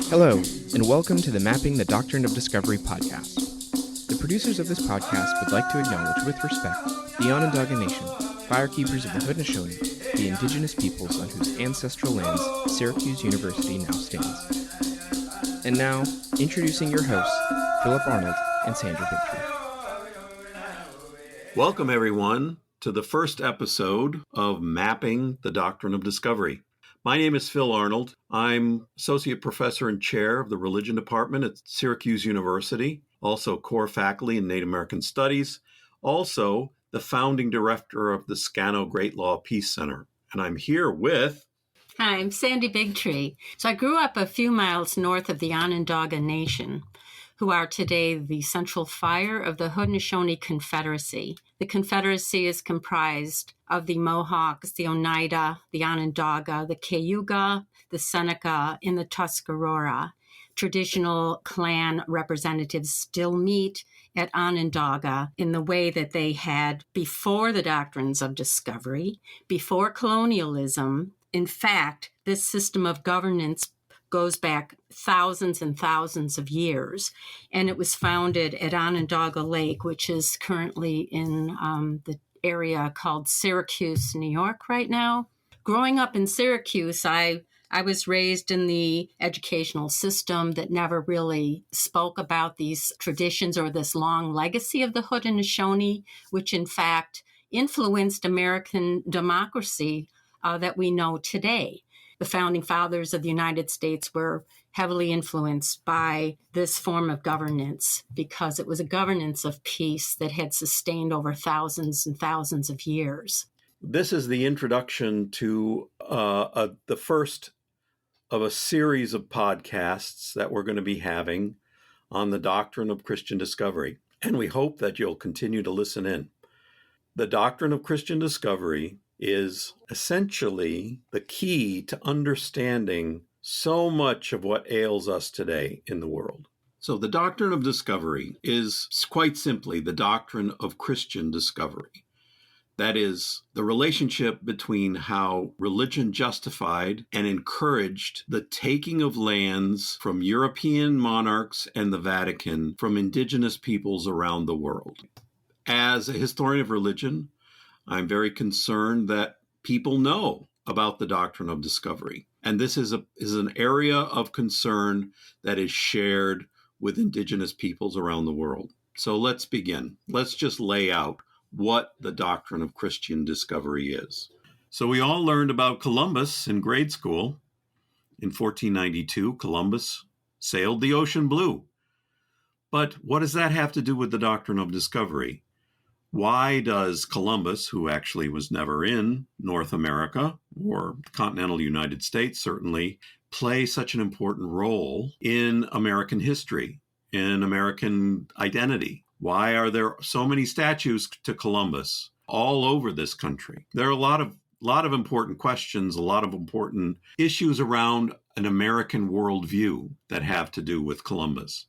Hello, and welcome to the Mapping the Doctrine of Discovery podcast. The producers of this podcast would like to acknowledge with respect the Onondaga Nation, firekeepers of the Haudenosaunee, the indigenous peoples on whose ancestral lands Syracuse University now stands. And now, introducing your hosts, Philip Arnold and Sandra Bigtree. Welcome, everyone, to the first episode of Mapping the Doctrine of Discovery. My name is Phil Arnold. I'm Associate Professor and Chair of the Religion Department at Syracuse University, also core faculty in Native American Studies, also the founding director of the Scano Great Law Peace Center. And I'm here with... Hi, I'm Sandy Bigtree. So I grew up a few miles north of the Onondaga Nation, who are today the central fire of the Haudenosaunee Confederacy. The Confederacy is comprised of the Mohawks, the Oneida, the Onondaga, the Cayuga, the Seneca, and the Tuscarora. Traditional clan representatives still meet at Onondaga in the way that they had before the doctrines of discovery, before colonialism. In fact, this system of governance goes back thousands and thousands of years, and it was founded at Onondaga Lake, which is currently in the area called Syracuse, New York right now. Growing up in Syracuse, I was raised in the educational system that never really spoke about these traditions or this long legacy of the Haudenosaunee, which in fact influenced American democracy that we know today. The founding fathers of the United States were heavily influenced by this form of governance because it was a governance of peace that had sustained over thousands and thousands of years. This is the introduction to the first of a series of podcasts that we're going to be having on the doctrine of Christian discovery, and we hope that you'll continue to listen in. The doctrine of Christian discovery is essentially the key to understanding so much of what ails us today in the world. So the doctrine of discovery is quite simply the doctrine of Christian discovery. That is, the relationship between how religion justified and encouraged the taking of lands from European monarchs and the Vatican from indigenous peoples around the world. As a historian of religion, I'm very concerned that people know about the doctrine of discovery. And this is an area of concern that is shared with indigenous peoples around the world. So let's begin. Let's just lay out what the doctrine of Christian discovery is. So we all learned about Columbus in grade school. In 1492, Columbus sailed the ocean blue. But what does that have to do with the doctrine of discovery? Why does Columbus, who actually was never in North America or continental United States certainly, play such an important role in American history, in American identity? Why are there so many statues to Columbus all over this country? There are a lot of important questions, a lot of important issues around an American worldview that have to do with Columbus.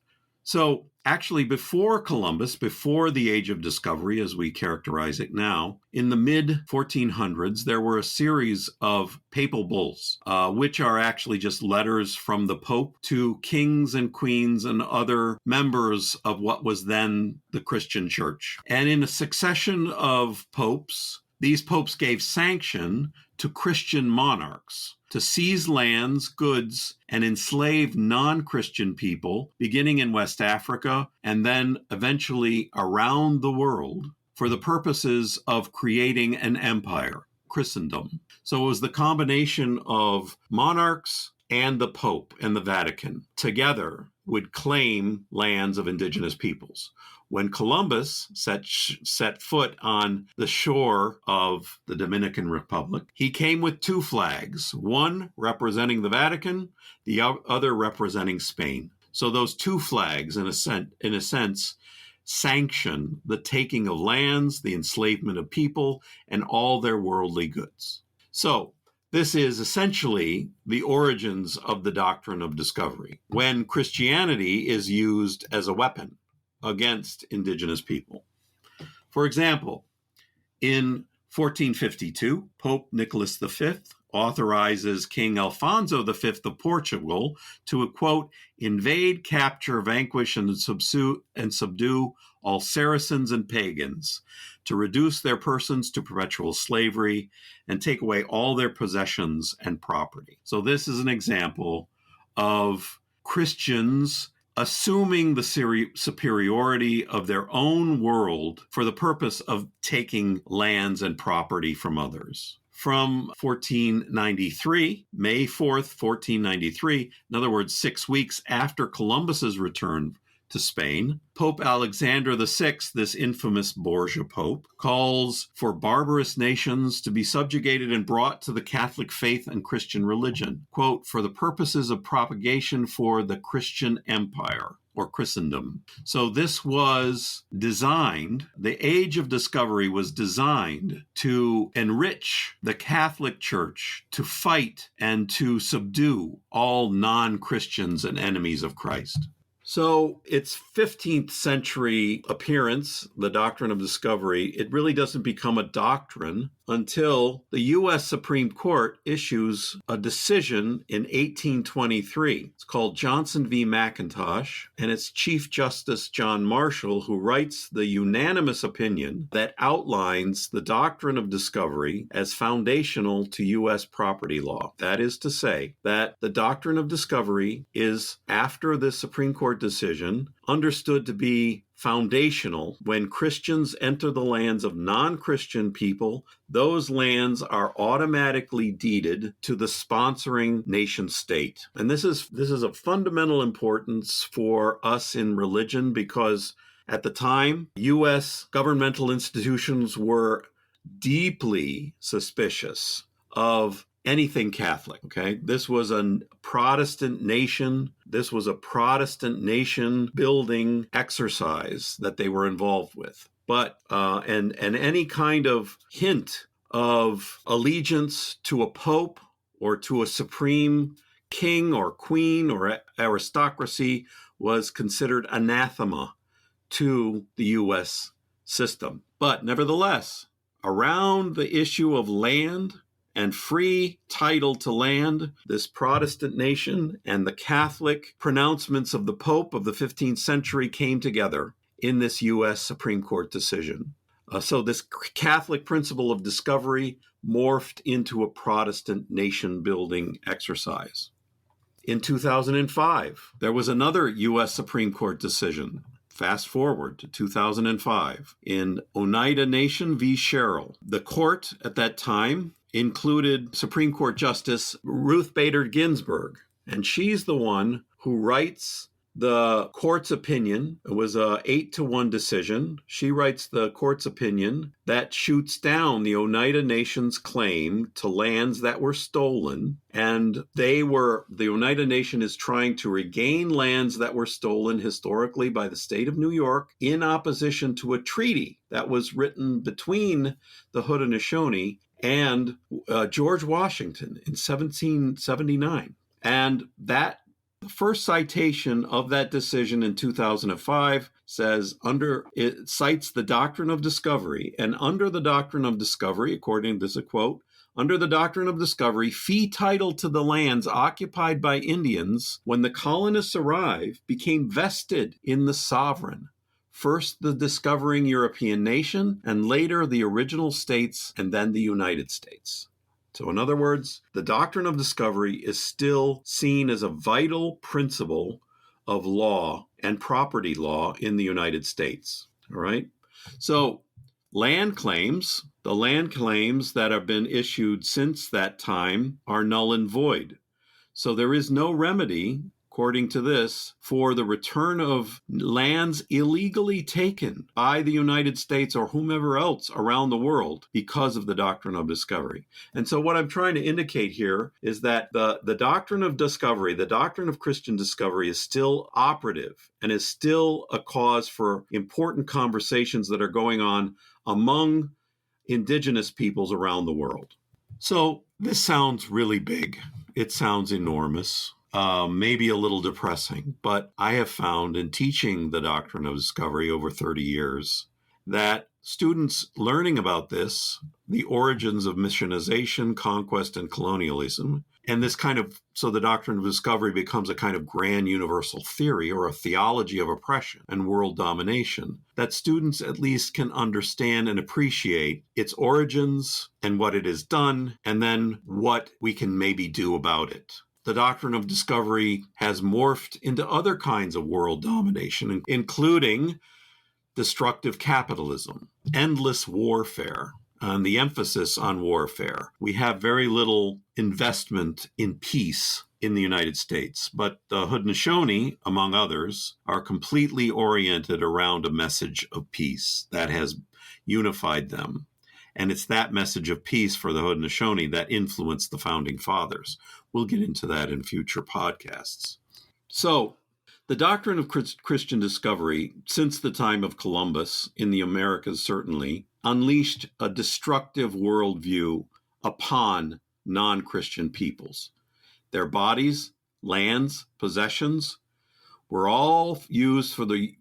So actually, before Columbus, before the Age of Discovery, as we characterize it now, in the mid-1400s, there were a series of papal bulls, which are actually just letters from the Pope to kings and queens and other members of what was then the Christian Church. And in a succession of popes, these popes gave sanction to Christian monarchs to seize lands, goods, and enslave non-Christian people, beginning in West Africa and then eventually around the world, for the purposes of creating an empire, Christendom. So it was the combination of monarchs and the Pope and the Vatican together would claim lands of indigenous peoples. When Columbus set foot on the shore of the Dominican Republic, he came with two flags, one representing the Vatican, the other representing Spain. So those two flags, in a sense, sanction the taking of lands, the enslavement of people, and all their worldly goods. So this is essentially the origins of the doctrine of discovery, when Christianity is used as a weapon against indigenous people. For example, In 1452, Pope Nicholas V authorizes King Alfonso V of Portugal to, quote, invade, capture, vanquish, and subdue all Saracens and pagans, to reduce their persons to perpetual slavery, and take away all their possessions and property. So this is an example of Christians assuming the superiority of their own world for the purpose of taking lands and property from others. From 1493, May 4th, 1493, in other words, 6 weeks after Columbus's return to Spain, Pope Alexander VI, this infamous Borgia Pope, calls for barbarous nations to be subjugated and brought to the Catholic faith and Christian religion, quote, for the purposes of propagation for the Christian empire, or Christendom. So this was designed, the Age of Discovery was designed to enrich the Catholic Church, to fight and to subdue all non-Christians and enemies of Christ. So its 15th century appearance, the Doctrine of Discovery, it really doesn't become a doctrine until the U.S. Supreme Court issues a decision in 1823. It's called Johnson v. McIntosh, and it's Chief Justice John Marshall who writes the unanimous opinion that outlines the Doctrine of Discovery as foundational to U.S. property law. That is to say that the Doctrine of Discovery is, after the Supreme Court decision, understood to be foundational. When Christians enter the lands of non-Christian people, those lands are automatically deeded to the sponsoring nation state. And this is of fundamental importance for us in religion, because at the time, U.S. governmental institutions were deeply suspicious of anything Catholic, okay? This was a Protestant nation. This was a Protestant nation building exercise that they were involved with. But, and any kind of hint of allegiance to a pope or to a supreme king or queen or aristocracy was considered anathema to the U.S. system. But nevertheless, around the issue of land and free title to land, this Protestant nation and the Catholic pronouncements of the Pope of the 15th century came together in this U.S. Supreme Court decision. So this Catholic principle of discovery morphed into a Protestant nation-building exercise. In 2005, there was another U.S. Supreme Court decision. Fast forward to 2005 in Oneida Nation v. Sherrill. The court at that time included Supreme Court Justice Ruth Bader Ginsburg, and she's the one who writes the court's opinion. It was a 8-1 decision. She writes the court's opinion that shoots down the Oneida Nation's claim to lands that were stolen, and the Oneida Nation is trying to regain lands that were stolen historically by the state of New York in opposition to a treaty that was written between the Haudenosaunee and George Washington in 1779. And that the first citation of that decision in 2005 says it cites the Doctrine of Discovery, and under the Doctrine of Discovery, according to this quote, under the Doctrine of Discovery, fee title to the lands occupied by Indians when the colonists arrived became vested in the sovereign. First, the discovering European nation, and later the original states, and then the United States. So in other words, the Doctrine of Discovery is still seen as a vital principle of law and property law in the United States. All right? So the land claims that have been issued since that time are null and void. So there is no remedy, according to this, for the return of lands illegally taken by the United States or whomever else around the world because of the Doctrine of Discovery. And so what I'm trying to indicate here is that the Doctrine of Discovery, the Doctrine of Christian Discovery, is still operative and is still a cause for important conversations that are going on among indigenous peoples around the world. So this sounds really big. It sounds enormous. Maybe a little depressing, but I have found in teaching the Doctrine of Discovery over 30 years that students learning about this, the origins of missionization, conquest, and colonialism, and this so the doctrine of discovery becomes a kind of grand universal theory or a theology of oppression and world domination, that students at least can understand and appreciate its origins and what it has done, and then what we can maybe do about it. The doctrine of discovery has morphed into other kinds of world domination, including destructive capitalism, endless warfare, and the emphasis on warfare. We have very little investment in peace in the United States, but the Haudenosaunee, among others, are completely oriented around a message of peace that has unified them. And it's that message of peace for the Haudenosaunee that influenced the founding fathers. We'll get into that in future podcasts. So, the doctrine of Christian discovery, since the time of Columbus, in the Americas certainly, unleashed a destructive worldview upon non-Christian peoples. Their bodies, lands, possessions were all used for the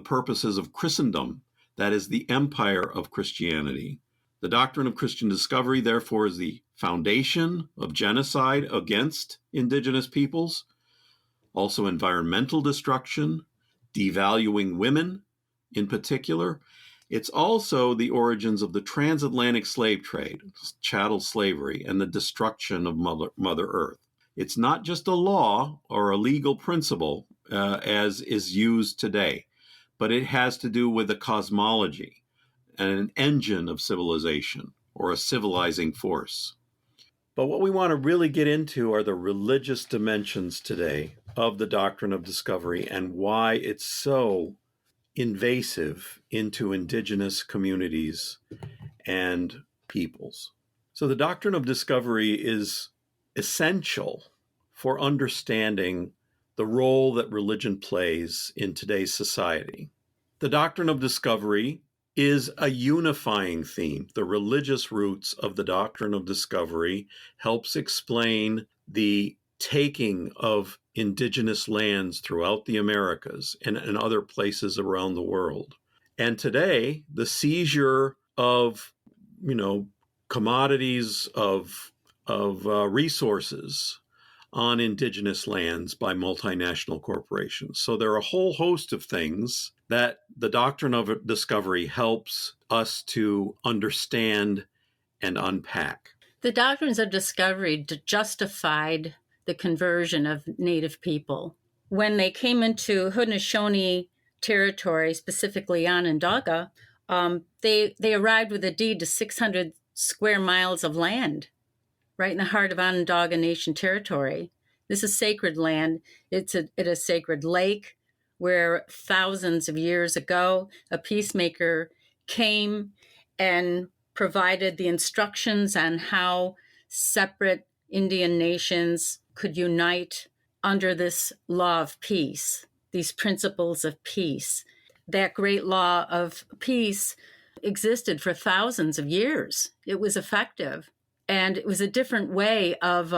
purposes of Christendom, that is, the empire of Christianity. The doctrine of Christian discovery, therefore, is the foundation of genocide against indigenous peoples, also environmental destruction, devaluing women in particular. It's also the origins of the transatlantic slave trade, chattel slavery, and the destruction of Mother Earth. It's not just a law or a legal principle as is used today, but it has to do with a cosmology and an engine of civilization or a civilizing force. But what we want to really get into are the religious dimensions today of the doctrine of discovery and why it's so invasive into indigenous communities and peoples. So the doctrine of discovery is essential for understanding the role that religion plays in today's society. The doctrine of discovery is a unifying theme. The religious roots of the doctrine of discovery helps explain the taking of indigenous lands throughout the Americas and other places around the world. And today, the seizure of, commodities, of resources on indigenous lands by multinational corporations. So there are a whole host of things that the doctrine of discovery helps us to understand and unpack. The doctrines of discovery justified the conversion of Native people. When they came into Haudenosaunee territory, specifically Onondaga, they arrived with a deed to 600 square miles of land right in the heart of Onondaga Nation territory. This is sacred land. It's a sacred lake where thousands of years ago, a peacemaker came and provided the instructions on how separate Indian nations could unite under this law of peace, these principles of peace. That great law of peace existed for thousands of years. It was effective. And it was a different way of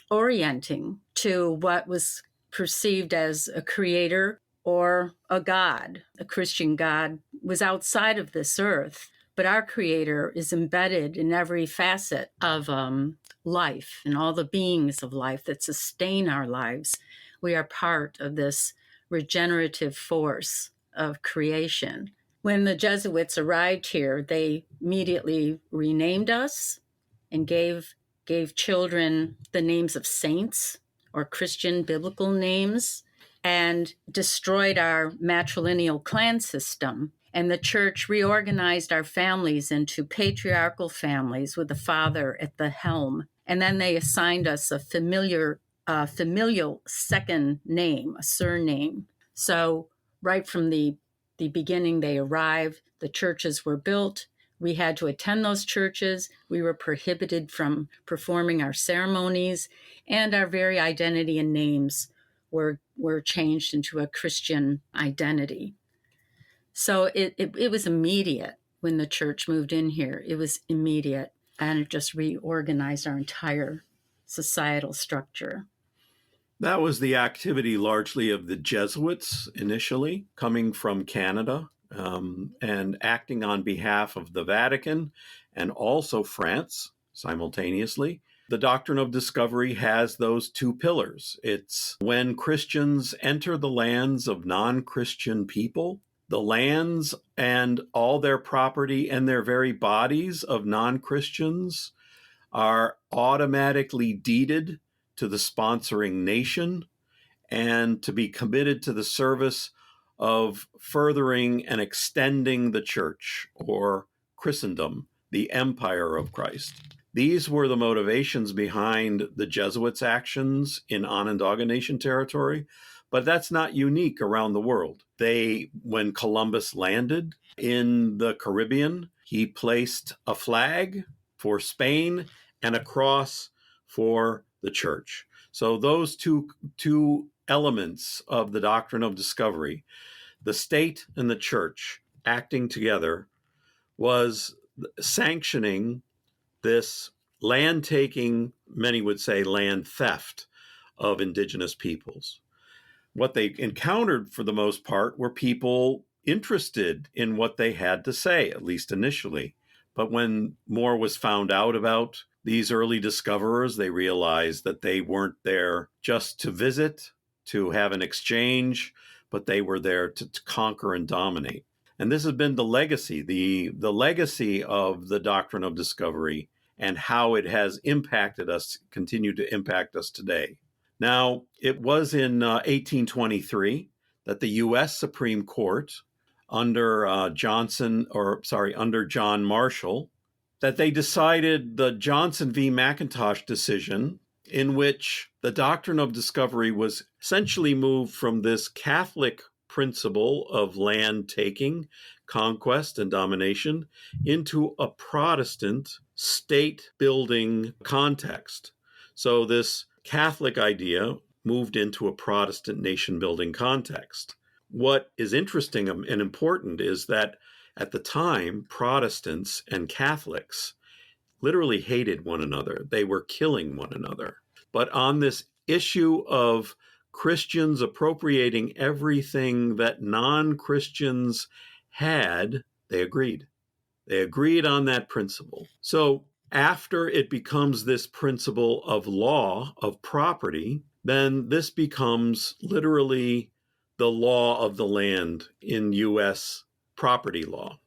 orienting to what was perceived as a creator or a God. A Christian God was outside of this earth, but our creator is embedded in every facet of life and all the beings of life that sustain our lives. We are part of this regenerative force of creation. When the Jesuits arrived here, they immediately renamed us and gave children the names of saints or Christian biblical names, and destroyed our matrilineal clan system. And the church reorganized our families into patriarchal families with the father at the helm. And then they assigned us a familial second name, a surname. So right from the beginning, they arrived, the churches were built. We had to attend those churches. We were prohibited from performing our ceremonies, and our very identity and names were changed into a Christian identity. So it was immediate when the church moved in here. It was immediate, and it just reorganized our entire societal structure. That was the activity largely of the Jesuits initially, coming from Canada and acting on behalf of the Vatican and also France simultaneously. The doctrine of discovery has those two pillars. It's when Christians enter the lands of non-Christian people, the lands and all their property and their very bodies of non-Christians are automatically deeded to the sponsoring nation and to be committed to the service of furthering and extending the church or Christendom, the empire of Christ. These were the motivations behind the Jesuits' actions in Onondaga Nation territory, but that's not unique around the world. When Columbus landed in the Caribbean, he placed a flag for Spain and a cross for the church. So those two elements of the doctrine of discovery, the state and the church acting together, was sanctioning this land taking, many would say land theft, of indigenous peoples. What they encountered for the most part were people interested in what they had to say, at least initially. But when more was found out about these early discoverers, they realized that they weren't there just to visit, to have an exchange, but they were there to conquer and dominate. And this has been the legacy, the legacy of the doctrine of discovery and how it has impacted us, continued to impact us today. Now, it was in 1823 that the U.S. Supreme Court, under John Marshall, that they decided the Johnson v. McIntosh decision, in which the doctrine of discovery was essentially moved from this Catholic principle of land taking, conquest, and domination into a Protestant state building context. So this Catholic idea moved into a Protestant nation building context. What is interesting and important is that at the time, Protestants and Catholics literally hated one another. They were killing one another. But on this issue of Christians appropriating everything that non-Christians had, they agreed. They agreed on that principle. So after it becomes this principle of law, of property, then this becomes literally the law of the land in U.S. property law.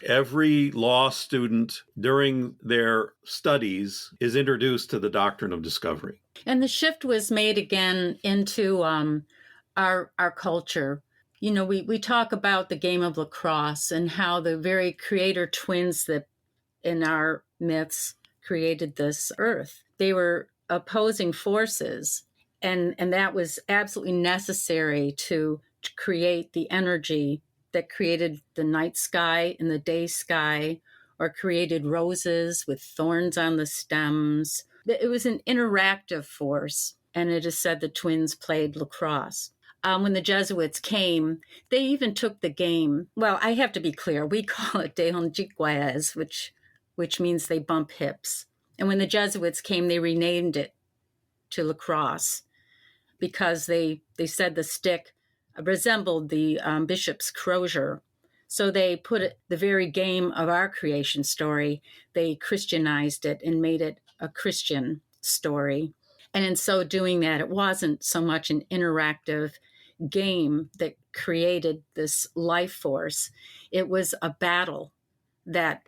Every law student during their studies is introduced to the doctrine of discovery. And the shift was made again into our culture. You know, we talk about the game of lacrosse and how the very creator twins that in our myths created this earth. They were opposing forces, and that was absolutely necessary to create the energy that created the night sky and the day sky, or created roses with thorns on the stems. It was an interactive force, and it is said the twins played lacrosse. When the Jesuits came, they even took the game. Well, I have to be clear. We call it Dehonjiquez, which means they bump hips. And when the Jesuits came, they renamed it to lacrosse because they said the stick resembled the bishop's crozier. So they put the very game of our creation story, they Christianized it and made it a Christian story. And in so doing that, it wasn't so much an interactive game that created this life force. It was a battle that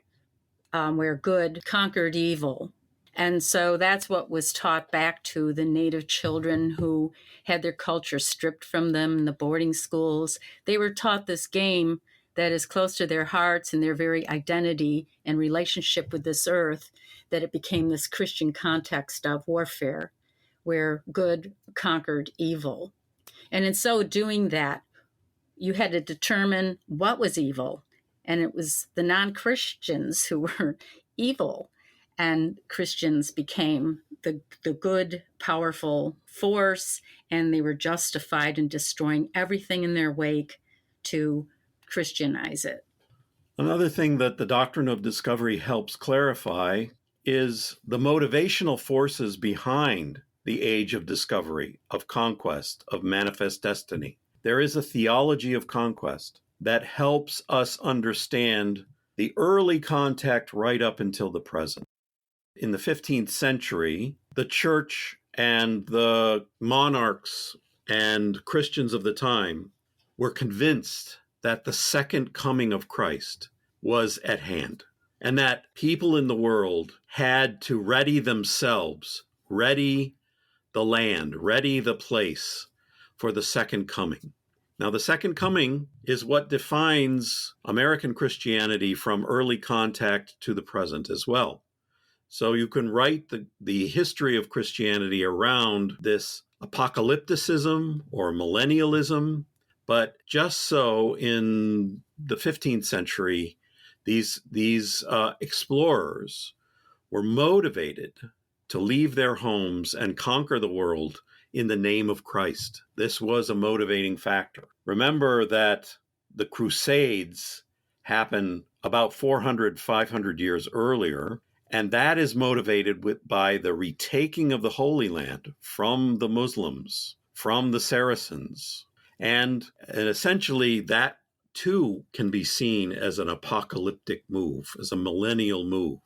where good conquered evil. And so that's what was taught back to the Native children who had their culture stripped from them in the boarding schools. They were taught this game that is close to their hearts and their very identity and relationship with this earth, that it became this Christian context of warfare where good conquered evil. And in so doing that, you had to determine what was evil. And it was the non-Christians who were evil. And Christians became the good, powerful force, and they were justified in destroying everything in their wake to Christianize it. Another thing that the doctrine of discovery helps clarify is the motivational forces behind the age of discovery, of conquest, of manifest destiny. There is a theology of conquest. that helps us understand the early contact right up until the present. In the 15th century, the church and the monarchs and Christians of the time were convinced that the second coming of Christ was at hand, and that people in the world had to ready themselves, ready the land, ready the place for the second coming. Now, the second coming is what defines American Christianity from early contact to the present as well. So you can write the history of Christianity around this apocalypticism or millennialism, but just so in the 15th century, these explorers were motivated to leave their homes and conquer the world in the name of Christ. This was a motivating factor. Remember that the Crusades happened about 400, 500 years earlier, and that is motivated by the retaking of the Holy Land from the Muslims, from the Saracens. And essentially that too can be seen as an apocalyptic move, as a millennial move.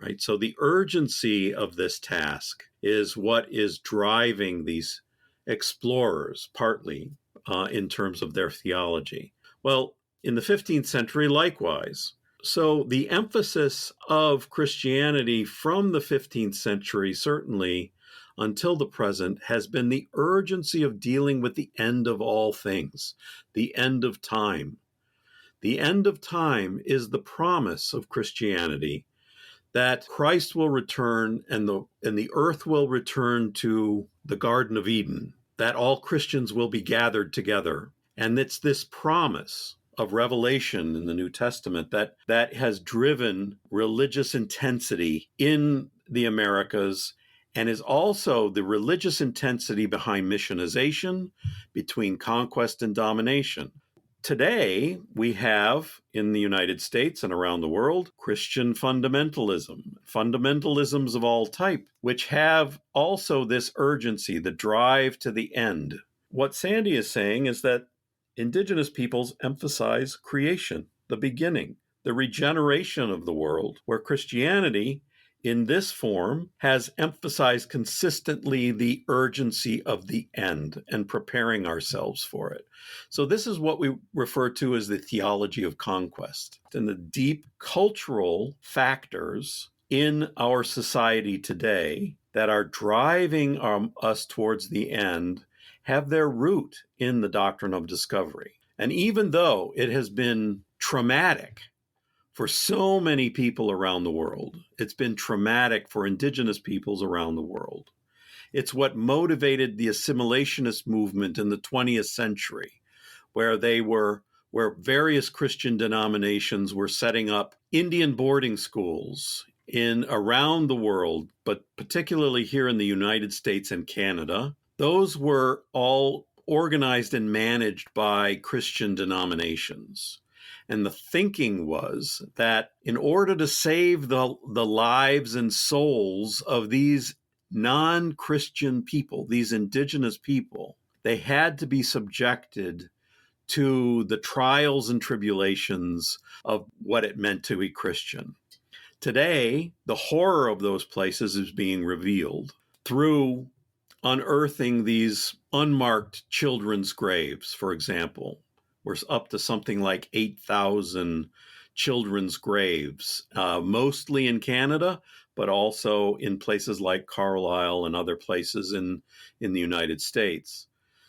Right? So the urgency of this task is what is driving these explorers, partly in terms of their theology. Well, in the 15th century, likewise. So the emphasis of Christianity from the 15th century, certainly until the present, has been the urgency of dealing with the end of all things, the end of time. The end of time is the promise of Christianity that Christ will return and the earth will return to the Garden of Eden, that all Christians will be gathered together. And it's this promise of revelation in the New Testament that has driven religious intensity in the Americas and is also the religious intensity behind missionization, between conquest and domination. Today, we have in the United States and around the world Christian fundamentalisms of all type, which have also this urgency, the drive to the end. What Sandy is saying is that indigenous peoples emphasize creation, the beginning, the regeneration of the world, where Christianity in this form has emphasized consistently the urgency of the end and preparing ourselves for it. So this is what we refer to as the theology of conquest. And the deep cultural factors in our society today that are driving us towards the end have their root in the doctrine of discovery. And even though it has been traumatic for so many people around the world, it's been traumatic for indigenous peoples around the world. It's what motivated the assimilationist movement in the 20th century, where various Christian denominations were setting up Indian boarding schools around the world, but particularly here in the United States and Canada. Those were all organized and managed by Christian denominations. And the thinking was that in order to save the lives and souls of these non-Christian people, these indigenous people, they had to be subjected to the trials and tribulations of what it meant to be Christian. Today, the horror of those places is being revealed through unearthing these unmarked children's graves, for example. We're up to something like 8,000 children's graves, mostly in Canada, but also in places like Carlisle and other places in the United States.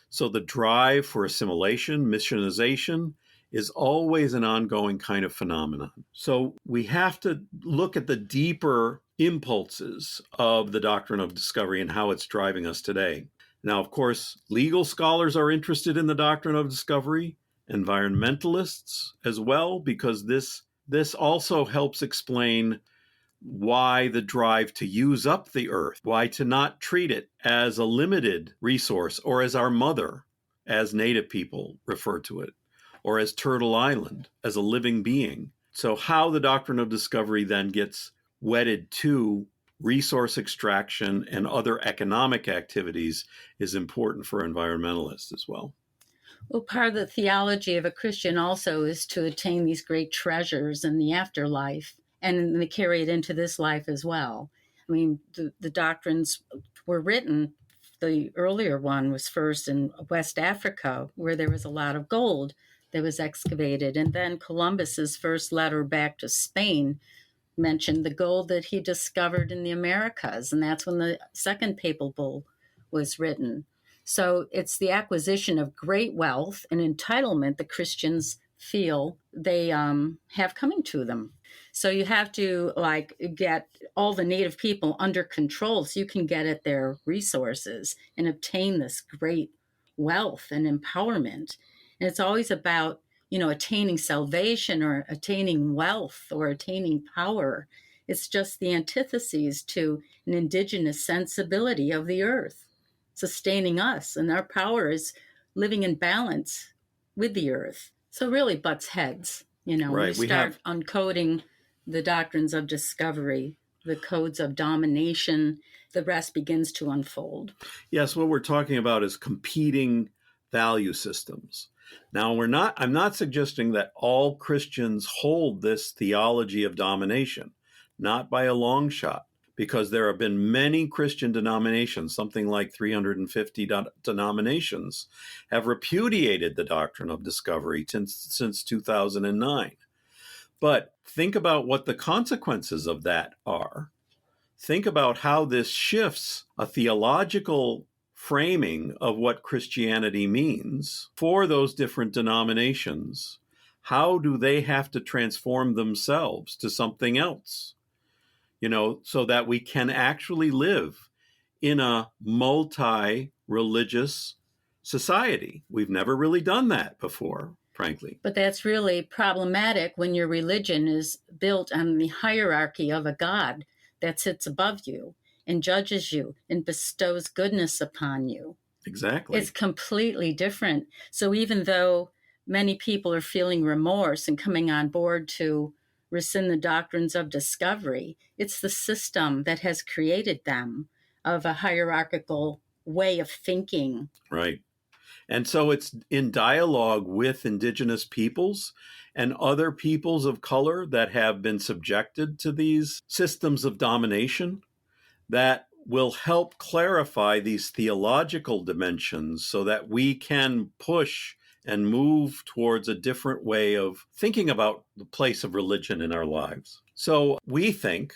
So the drive for assimilation, missionization, is always an ongoing kind of phenomenon. So we have to look at the deeper impulses of the doctrine of discovery and how it's driving us today. Now, of course, legal scholars are interested in the doctrine of discovery, environmentalists as well, because this also helps explain why the drive to use up the earth, why to not treat it as a limited resource or as our mother, as Native people refer to it, or as Turtle Island, as a living being. So how the doctrine of discovery then gets wedded to resource extraction and other economic activities is important for environmentalists as well. Well, part of the theology of a Christian also is to attain these great treasures in the afterlife, and they carry it into this life as well. I mean, the doctrines were written. The earlier one was first in West Africa, where there was a lot of gold that was excavated. And then Columbus's first letter back to Spain mentioned the gold that he discovered in the Americas. And that's when the second papal bull was written. So it's the acquisition of great wealth and entitlement that Christians feel they have coming to them. So you have to get all the native people under control so you can get at their resources and obtain this great wealth and empowerment. And it's always about, attaining salvation or attaining wealth or attaining power. It's just the antitheses to an indigenous sensibility of the earth sustaining us, and our power is living in balance with the earth. So really butts heads, Right. We start uncoding the doctrines of discovery, the codes of domination, the rest begins to unfold. Yes, what we're talking about is competing value systems. Now, I'm not suggesting that all Christians hold this theology of domination, not by a long shot, because there have been many Christian denominations, something like 350 denominations, have repudiated the doctrine of discovery since 2009. But think about what the consequences of that are. Think about how this shifts a theological framing of what Christianity means for those different denominations. How do they have to transform themselves to something else? So that we can actually live in a multi-religious society. We've never really done that before, frankly. But that's really problematic when your religion is built on the hierarchy of a God that sits above you and judges you and bestows goodness upon you. Exactly. It's completely different. So even though many people are feeling remorse and coming on board to rescind the doctrines of discovery, it's the system that has created them of a hierarchical way of thinking. Right. And so it's in dialogue with indigenous peoples and other peoples of color that have been subjected to these systems of domination that will help clarify these theological dimensions so that we can push and move towards a different way of thinking about the place of religion in our lives. So we think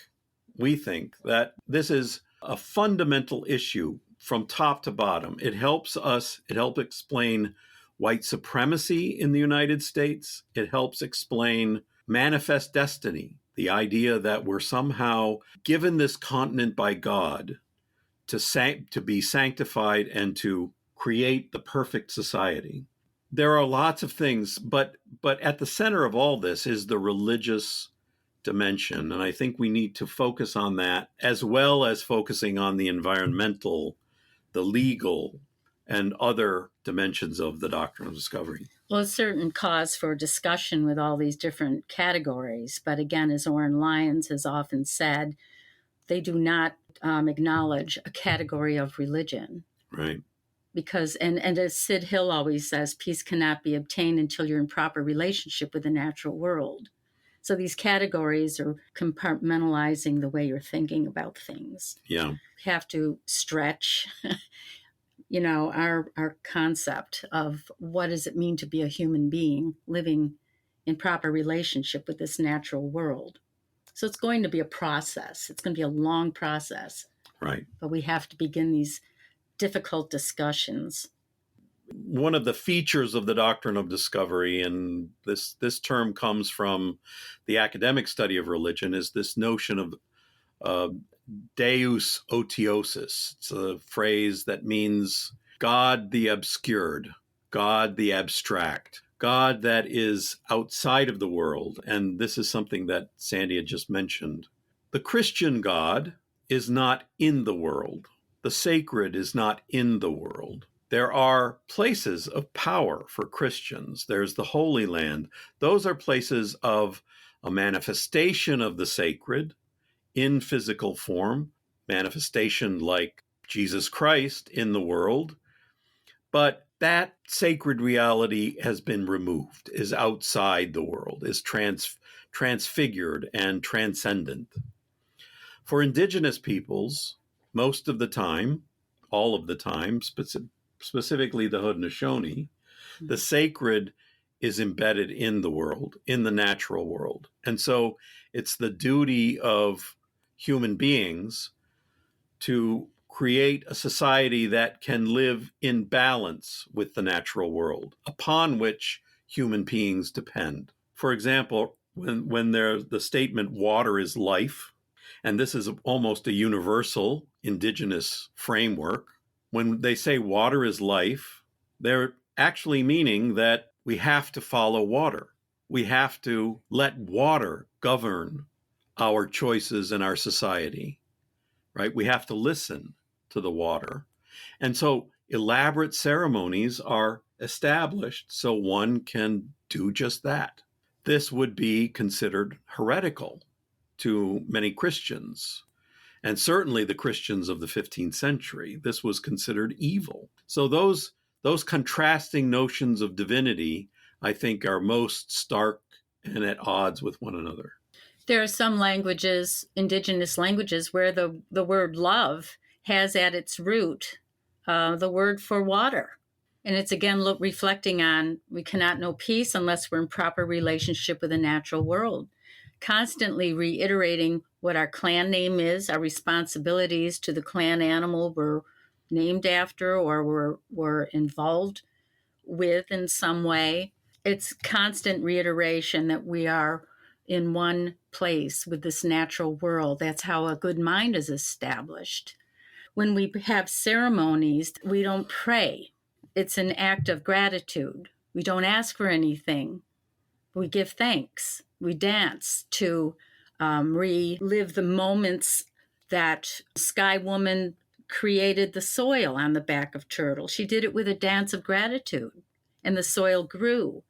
that this is a fundamental issue from top to bottom. It helps explain white supremacy in the United States. It helps explain manifest destiny, the idea that we're somehow given this continent by God to be sanctified and to create the perfect society. There are lots of things, but at the center of all this is the religious dimension. And I think we need to focus on that as well as focusing on the environmental, the legal, and other dimensions of the doctrine of discovery. Well, it's certain cause for discussion with all these different categories. But again, as Oren Lyons has often said, they do not acknowledge a category of religion. Right. Because, and as Sid Hill always says, peace cannot be obtained until you're in proper relationship with the natural world. So these categories are compartmentalizing the way you're thinking about things. Yeah. We have to stretch, our concept of what does it mean to be a human being living in proper relationship with this natural world. So it's going to be a process. It's going to be a long process. Right. But we have to begin these difficult discussions. One of the features of the doctrine of discovery, and this term comes from the academic study of religion, is this notion of Deus otiosis. It's a phrase that means God the obscured, God the abstract, God that is outside of the world. And this is something that Sandy had just mentioned. The Christian God is not in the world. The sacred is not in the world. There are places of power for Christians. There's the Holy Land. Those are places of a manifestation of the sacred in physical form, manifestation like Jesus Christ in the world. But that sacred reality has been removed, is outside the world, is transfigured and transcendent. For indigenous peoples, most of the time, all of the time, specifically the Haudenosaunee, the sacred is embedded in the world, in the natural world. And so it's the duty of human beings to create a society that can live in balance with the natural world, upon which human beings depend. For example, when there's the statement, water is life, and this is almost a universal indigenous framework, when they say water is life, they're actually meaning that we have to follow water. We have to let water govern our choices in our society, right? We have to listen to the water. And so elaborate ceremonies are established so one can do just that. This would be considered heretical to many Christians, and certainly the Christians of the 15th century. This was considered evil. So those contrasting notions of divinity, I think, are most stark and at odds with one another. There are some languages, indigenous languages, where the word love has at its root the word for water. And it's again reflecting on we cannot know peace unless we're in proper relationship with the natural world. Constantly reiterating what our clan name is, our responsibilities to the clan animal we're named after or we're involved with in some way. It's constant reiteration that we are in one place with this natural world. That's how a good mind is established. When we have ceremonies, we don't pray. It's an act of gratitude. We don't ask for anything. We give thanks. We dance to relive the moments that Sky Woman created the soil on the back of Turtle. She did it with a dance of gratitude, and the soil grew.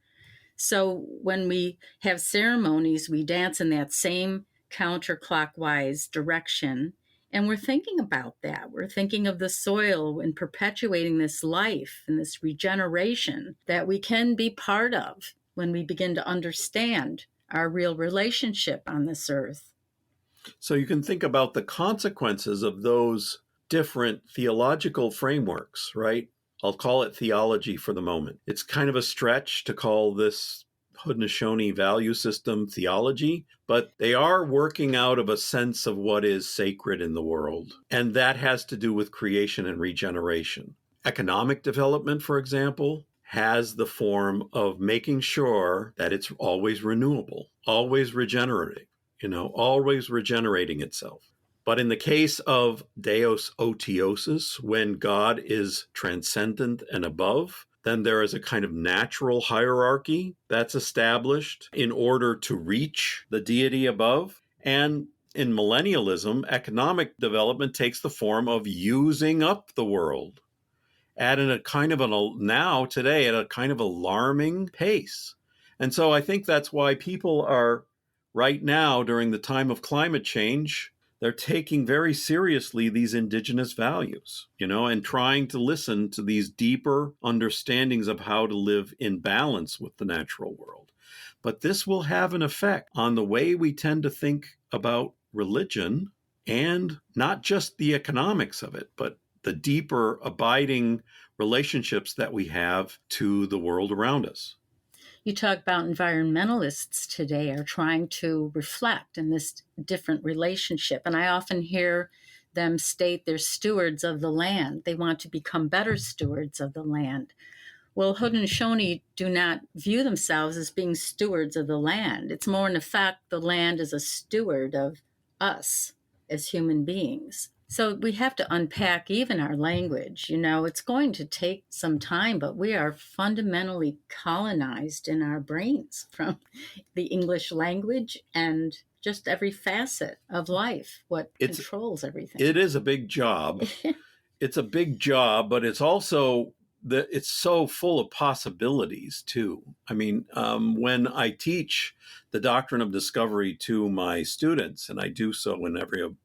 So when we have ceremonies, we dance in that same counterclockwise direction. And we're thinking about that. We're thinking of the soil and perpetuating this life and this regeneration that we can be part of when we begin to understand our real relationship on this earth. So you can think about the consequences of those different theological frameworks, right? I'll call it theology for the moment. It's kind of a stretch to call this Haudenosaunee value system theology, but they are working out of a sense of what is sacred in the world. And that has to do with creation and regeneration. Economic development, for example, has the form of making sure that it's always renewable, always regenerating, always regenerating itself. But in the case of Deus Otiosis, when God is transcendent and above, then there is a kind of natural hierarchy that's established in order to reach the deity above. And in millennialism, economic development takes the form of using up the world at a kind of today at a kind of alarming pace. And so I think that's why people are right now, during the time of climate change, they're taking very seriously these indigenous values, and trying to listen to these deeper understandings of how to live in balance with the natural world. But this will have an effect on the way we tend to think about religion, and not just the economics of it, but the deeper abiding relationships that we have to the world around us. You talk about environmentalists today are trying to reflect in this different relationship. And I often hear them state they're stewards of the land. They want to become better stewards of the land. Well, Haudenosaunee do not view themselves as being stewards of the land. It's more in effect, the land is a steward of us as human beings. So we have to unpack even our language. It's going to take some time, but we are fundamentally colonized in our brains from the English language and just every facet of life, controls everything. It is a big job. It's a big job, but it's also it's so full of possibilities too. I mean, when I teach the doctrine of discovery to my students, and I do so in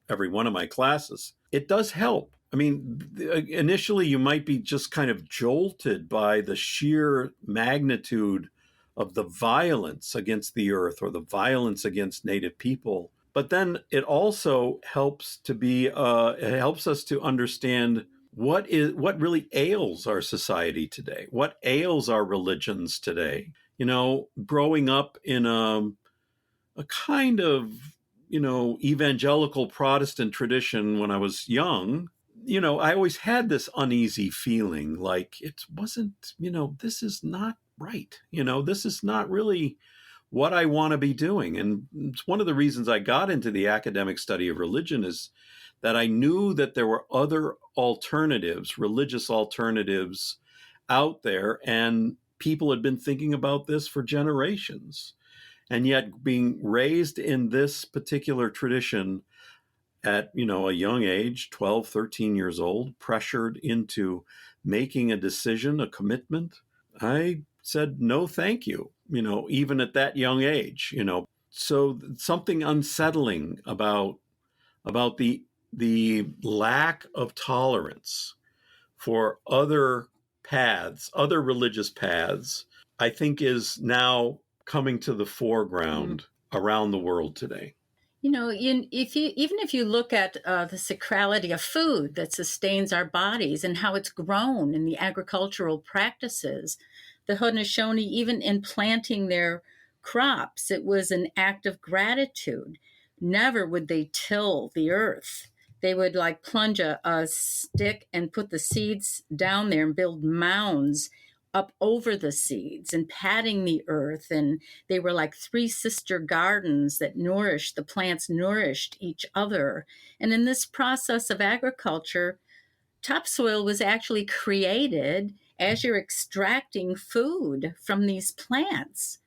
every one of my classes, it does help I mean, initially you might be just kind of jolted by the sheer magnitude of the violence against the earth or the violence against Native people. But then it also helps it helps us to understand what really ails our society today, what ails our religions today. Growing up in a kind of evangelical Protestant tradition when I was young, I always had this uneasy feeling like it wasn't, this is not right. This is not really what I want to be doing. And it's one of the reasons I got into the academic study of religion is that I knew that there were other alternatives, religious alternatives out there, and people had been thinking about this for generations. And yet being raised in this particular tradition at a young age, 12, 13 years old, pressured into making a decision, a commitment, I said no thank you, even at that young age. So something unsettling about the lack of tolerance for other paths, other religious paths, I think is now coming to the foreground around the world today. Even if you look at the sacrality of food that sustains our bodies and how it's grown in the agricultural practices, the Haudenosaunee, even in planting their crops, it was an act of gratitude. Never would they till the earth. They would plunge a stick and put the seeds down there and build mounds up over the seeds and patting the earth. And they were like three sister gardens that the plants nourished each other. And in this process of agriculture, topsoil was actually created as you're extracting food from these plants.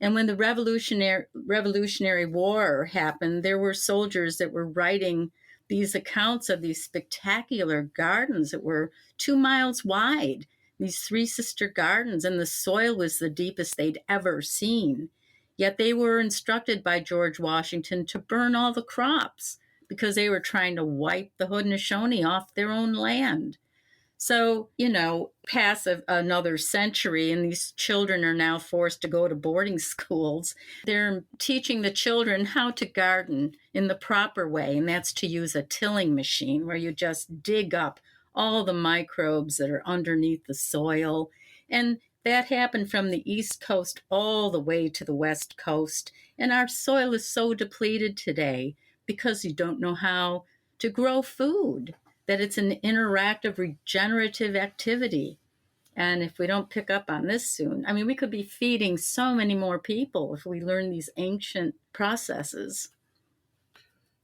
And when the Revolutionary War happened, there were soldiers that were writing these accounts of these spectacular gardens that were 2 miles wide, these three sister gardens, and the soil was the deepest they'd ever seen. Yet they were instructed by George Washington to burn all the crops because they were trying to wipe the Haudenosaunee off their own land. So, pass another century, and these children are now forced to go to boarding schools. They're teaching the children how to garden in the proper way, and that's to use a tilling machine where you just dig up all the microbes that are underneath the soil. And that happened from the East Coast all the way to the West Coast. And our soil is so depleted today because you don't know how to grow food, that it's an interactive, regenerative activity. And if we don't pick up on this soon, we could be feeding so many more people if we learn these ancient processes.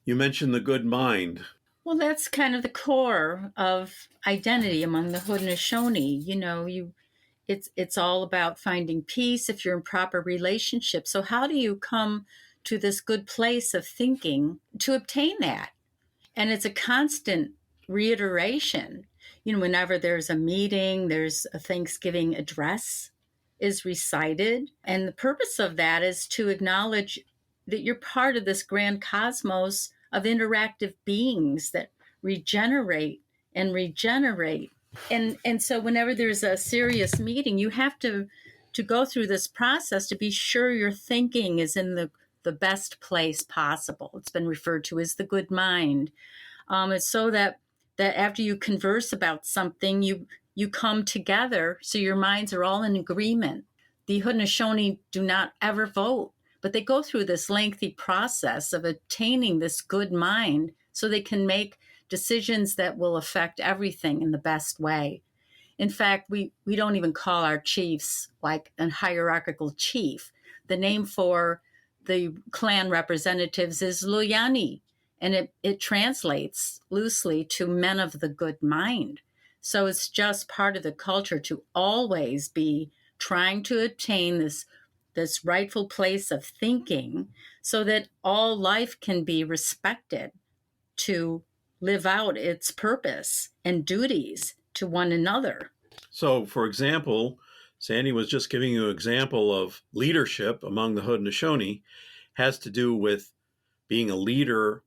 You mentioned the good mind. Well, that's kind of the core of identity among the Haudenosaunee. It's all about finding peace if you're in proper relationship. So how do you come to this good place of thinking to obtain that? And it's a constant reiteration. Whenever there's a meeting, there's a Thanksgiving address is recited. And the purpose of that is to acknowledge that you're part of this grand cosmos of interactive beings that regenerate and regenerate. And so whenever there's a serious meeting, you have to go through this process to be sure your thinking is in the best place possible. It's been referred to as the good mind. It's so that after you converse about something, you come together so your minds are all in agreement. The Haudenosaunee do not ever vote, but they go through this lengthy process of attaining this good mind so they can make decisions that will affect everything in the best way. In fact, we don't even call our chiefs like a hierarchical chief. The name for the clan representatives is Loyani, and it translates loosely to men of the good mind. So it's just part of the culture to always be trying to obtain this rightful place of thinking so that all life can be respected to live out its purpose and duties to one another. So, for example, Sandy was just giving you an example of leadership among the Haudenosaunee has to do with being a leader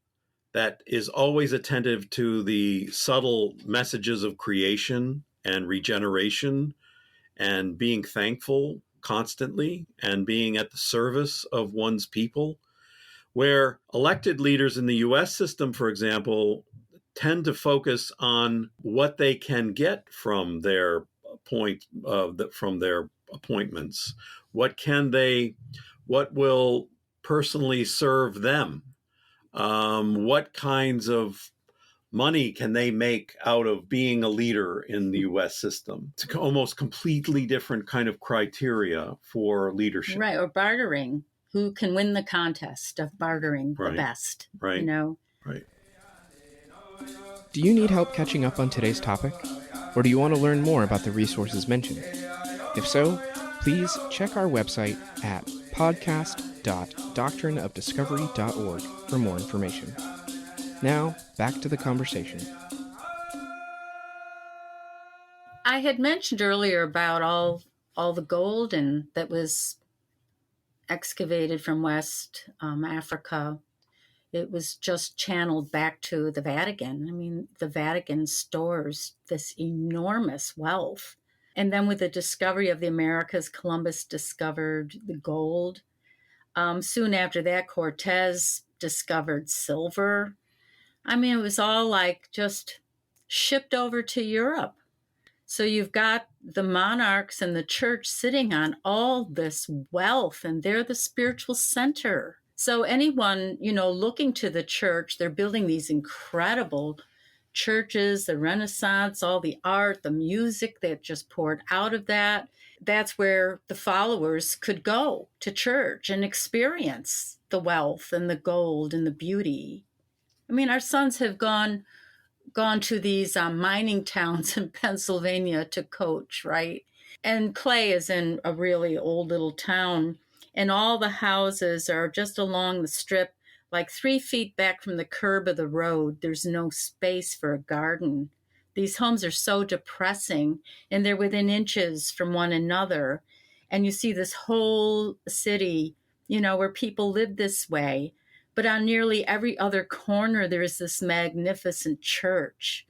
that is always attentive to the subtle messages of creation and regeneration and being thankful constantly and being at the service of one's people, where elected leaders in the US system, for example, tend to focus on what they can get from their from their appointments. What will personally serve them? What kinds of money can they make out of being a leader in the US system? It's almost completely different kind of criteria for leadership. Right, or bartering. Who can win the contest of bartering the best? Right. You know? Right. Do you need help catching up on today's topic? Or do you want to learn more about the resources mentioned? If so, please check our website at podcast.doctrineofdiscovery.org for more information. Now, back to the conversation. I had mentioned earlier about all the gold that was excavated from West Africa. It was just channeled back to the Vatican. I mean, the Vatican stores this enormous wealth. And then with the discovery of the Americas, Columbus discovered the gold. Soon after that, Cortez discovered silver. I mean, it was all like just shipped over to Europe. So you've got the monarchs and the church sitting on all this wealth, and they're the spiritual center. So anyone, looking to the church, they're building these incredible churches, the Renaissance, all the art, the music that just poured out of that. That's where the followers could go to church and experience the wealth and the gold and the beauty. I mean, our sons have gone to these mining towns in Pennsylvania to coach, right? And Clay is in a really old little town, and all the houses are just along the strip, like 3 feet back from the curb of the road. There's no space for a garden. These homes are so depressing, and they're within inches from one another. And you see this whole city, where people live this way. But on nearly every other corner, there is this magnificent church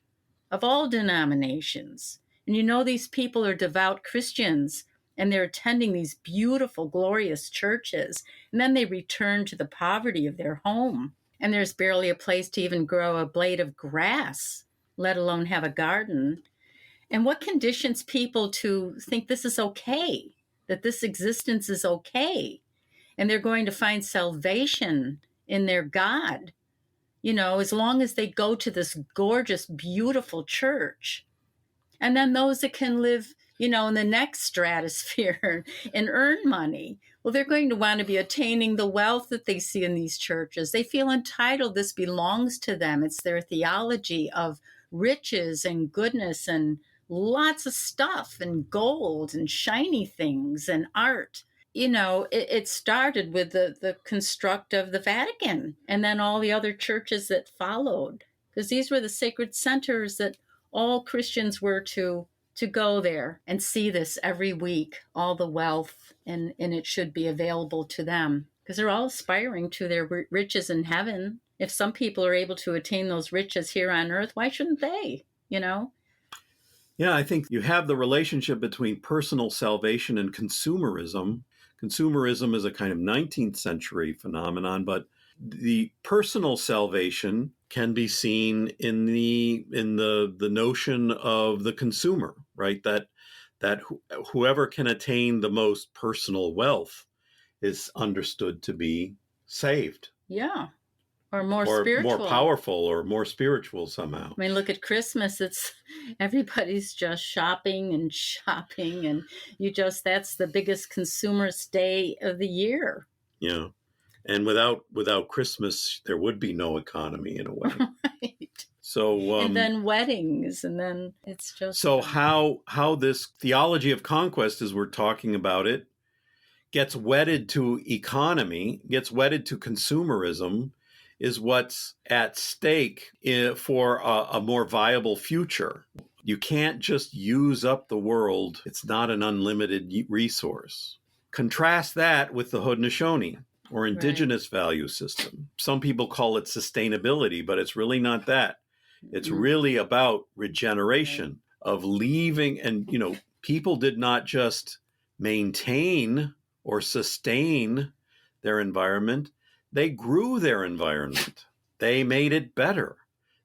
of all denominations. And these people are devout Christians, and they're attending these beautiful, glorious churches. And then they return to the poverty of their home. And there's barely a place to even grow a blade of grass, let alone have a garden. And what conditions people to think this is okay, that this existence is okay, and they're going to find salvation in their God, as long as they go to this gorgeous, beautiful church. And then those that can live, in the next stratosphere and earn money, well, they're going to want to be attaining the wealth that they see in these churches. They feel entitled. This belongs to them. It's their theology of riches and goodness and lots of stuff and gold and shiny things and art. It started with the construct of the Vatican and then all the other churches that followed, because these were the sacred centers that all Christians were to go there and see this every week, all the wealth, and it should be available to them because they're all aspiring to their riches in heaven. If some people are able to attain those riches here on earth, why shouldn't they, Yeah, I think you have the relationship between personal salvation and consumerism. Consumerism is a kind of 19th century phenomenon, but the personal salvation can be seen in the notion of the consumer, right? That whoever can attain the most personal wealth is understood to be saved. Yeah. Or more spiritual. More powerful or more spiritual somehow. I mean, look at Christmas. It's everybody's just shopping, and that's the biggest consumerist day of the year. Yeah. And without Christmas, there would be no economy in a way. Right. So and then weddings, and then it's just so how this theology of conquest, as we're talking about it, gets wedded to economy, gets wedded to consumerism, is what's at stake for a more viable future. You can't just use up the world. It's not an unlimited resource. Contrast that with the Haudenosaunee. or indigenous value system. Some people call it sustainability, but it's really not that. It's really about regeneration of leaving. And, people did not just maintain or sustain their environment. They grew their environment. They made it better.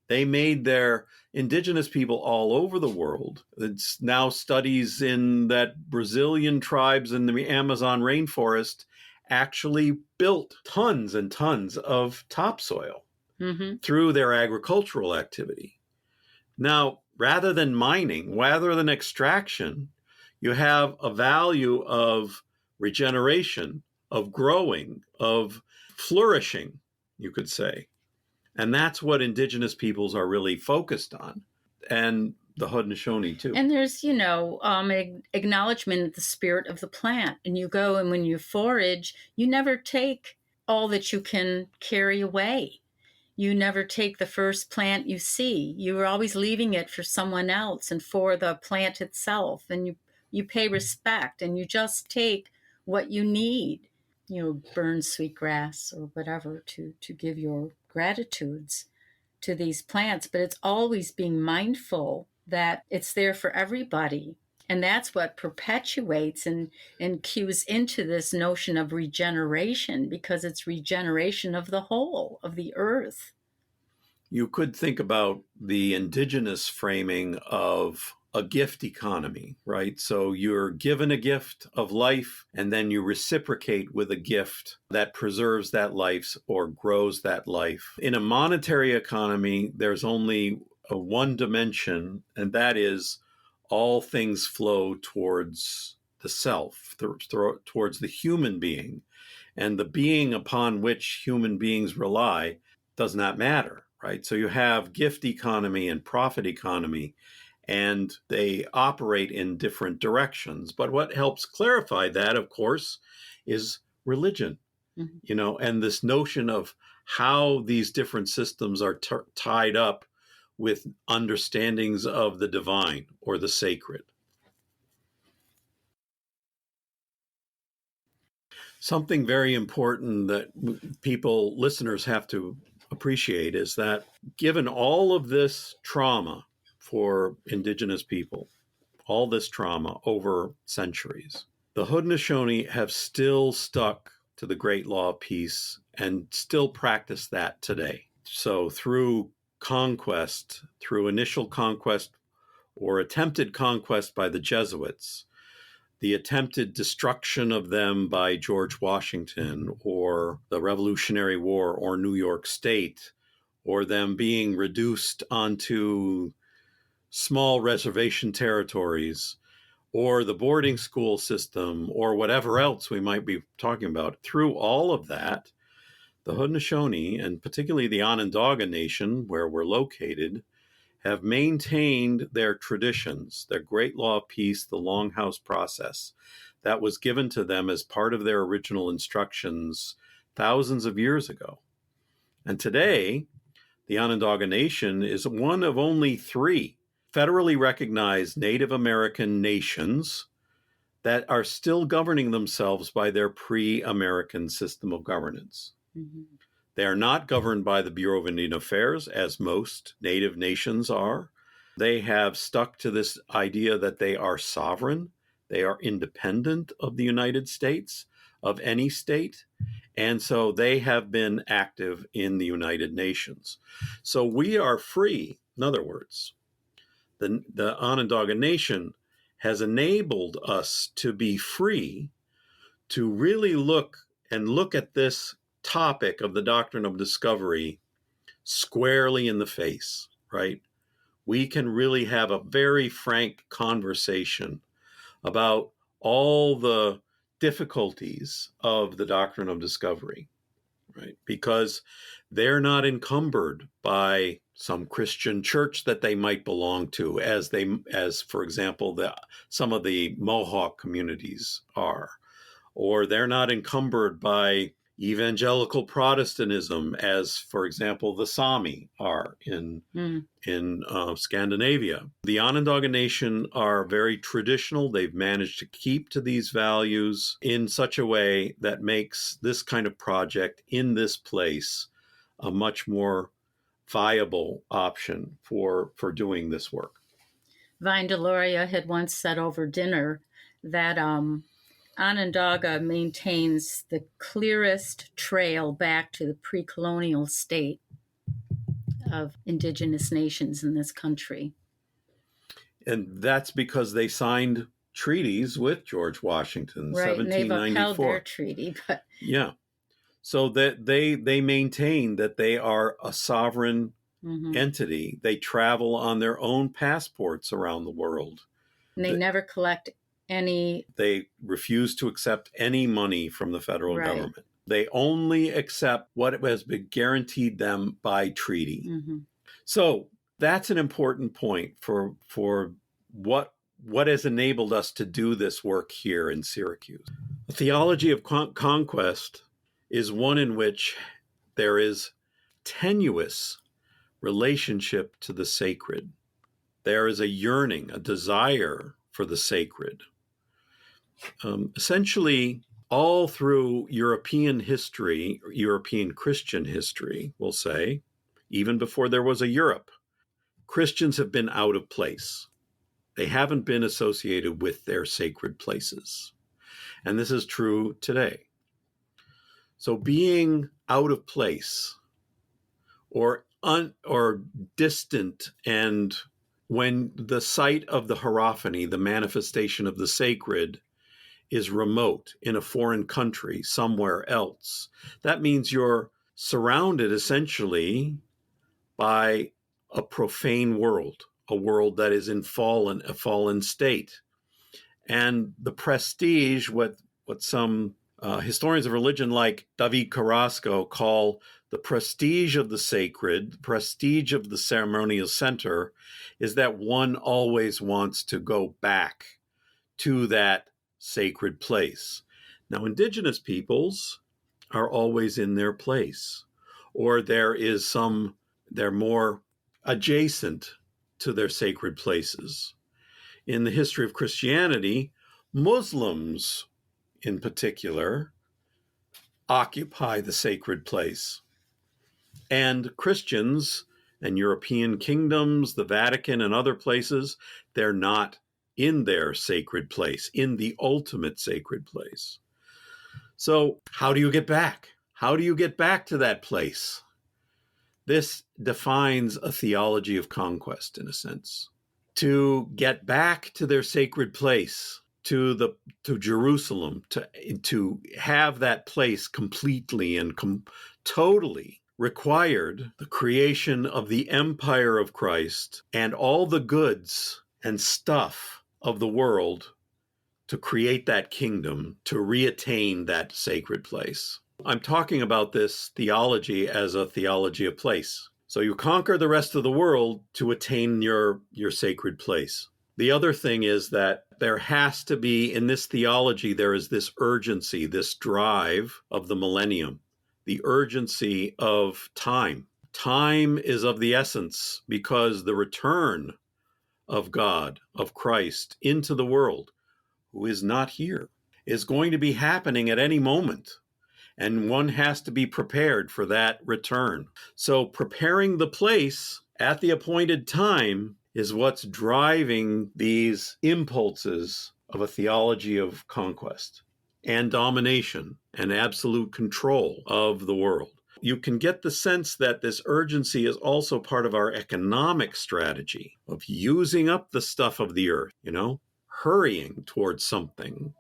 They made their indigenous people all over the world. It's now studies in that Brazilian tribes in the Amazon rainforest actually built tons and tons of topsoil through their agricultural activity. Now, rather than mining, rather than extraction, you have a value of regeneration, of growing, of flourishing, you could say. And that's what indigenous peoples are really focused on. And the Haudenosaunee too. And there's, acknowledgement of the spirit of the plant. And you go, and when you forage, you never take all that you can carry away. You never take the first plant you see. You're always leaving it for someone else and for the plant itself. And you pay respect, and you just take what you need. Burn sweetgrass or whatever to give your gratitudes to these plants. But it's always being mindful that it's there for everybody. And that's what perpetuates and cues into this notion of regeneration, because it's regeneration of the whole, of the earth. You could think about the indigenous framing of a gift economy, right? So you're given a gift of life, and then you reciprocate with a gift that preserves that life or grows that life. In a monetary economy, there's only one dimension, and that is all things flow towards the self, towards the human being. And the being upon which human beings rely does not matter, right? So you have gift economy and profit economy, and they operate in different directions. But what helps clarify that, of course, is religion, and this notion of how these different systems are tied up with understandings of the divine or the sacred. Something very important that listeners have to appreciate is that given all of this trauma for indigenous people, all this trauma over centuries, the Haudenosaunee have still stuck to the great law of peace and still practice that today. So through conquest, through initial conquest or attempted conquest by the Jesuits, the attempted destruction of them by George Washington, or the Revolutionary War, or New York State, or them being reduced onto small reservation territories, or the boarding school system, or whatever else we might be talking about. Through all of that, the Haudenosaunee, and particularly the Onondaga Nation, where we're located, have maintained their traditions, their great law of peace, the Longhouse process that was given to them as part of their original instructions thousands of years ago. And today, the Onondaga Nation is one of only 3 federally recognized Native American nations that are still governing themselves by their pre-American system of governance. They are not governed by the Bureau of Indian Affairs, as most Native nations are. They have stuck to this idea that they are sovereign. They are independent of the United States, of any state. And so they have been active in the United Nations. So we are free. In other words, the Onondaga Nation has enabled us to be free to really look at this topic of the doctrine of discovery squarely in the face, right? We can really have a very frank conversation about all the difficulties of the doctrine of discovery, right? Because they're not encumbered by some Christian church that they might belong to, as for example, some of the Mohawk communities are, or they're not encumbered by evangelical Protestantism, as, for example, the Sami are in Scandinavia. The Onondaga Nation are very traditional. They've managed to keep to these values in such a way that makes this kind of project in this place a much more viable option for doing this work. Vine Deloria had once said over dinner that Onondaga maintains the clearest trail back to the pre-colonial state of indigenous nations in this country. And that's because they signed treaties with George Washington, right, 1794. And they've upheld their treaty, but yeah. So that they maintain that they are a sovereign entity. They travel on their own passports around the world. And they never collect any. They refuse to accept any money from the federal government. They only accept what has been guaranteed them by treaty. So that's an important point for what has enabled us to do this work here in Syracuse. The theology of conquest is one in which there is tenuous relationship to the sacred. There is a yearning, a desire for the sacred. Essentially, all through European history, European Christian history, we'll say, even before there was a Europe, Christians have been out of place. They haven't been associated with their sacred places. And this is true today. So being out of place or distant, and when the site of the hierophany, the manifestation of the sacred, is remote in a foreign country somewhere else, that means you're surrounded essentially by a profane world, a world that is in a fallen state. And the prestige, what some historians of religion like David Carrasco call the prestige of the sacred, the prestige of the ceremonial center, is that one always wants to go back to that sacred place. Now, indigenous peoples are always in their place, or they're more adjacent to their sacred places. In the history of Christianity, Muslims in particular occupy the sacred place. And Christians and European kingdoms, the Vatican and other places, they're not in their sacred place, in the ultimate sacred place. So how do you get back? How do you get back to that place? This defines a theology of conquest, in a sense. To get back to their sacred place, to Jerusalem, to have that place completely and totally required the creation of the empire of Christ and all the goods and stuff of the world to create that kingdom, to reattain that sacred place. I'm talking about this theology as a theology of place. So you conquer the rest of the world to attain your sacred place. The other thing is that there has to be, in this theology, there is this urgency, this drive of the millennium, the urgency of time. Time is of the essence because the return of God, of Christ, into the world, who is not here, is going to be happening at any moment. And one has to be prepared for that return. So preparing the place at the appointed time is what's driving these impulses of a theology of conquest and domination and absolute control of the world. You can get the sense that this urgency is also part of our economic strategy of using up the stuff of the earth, hurrying towards something.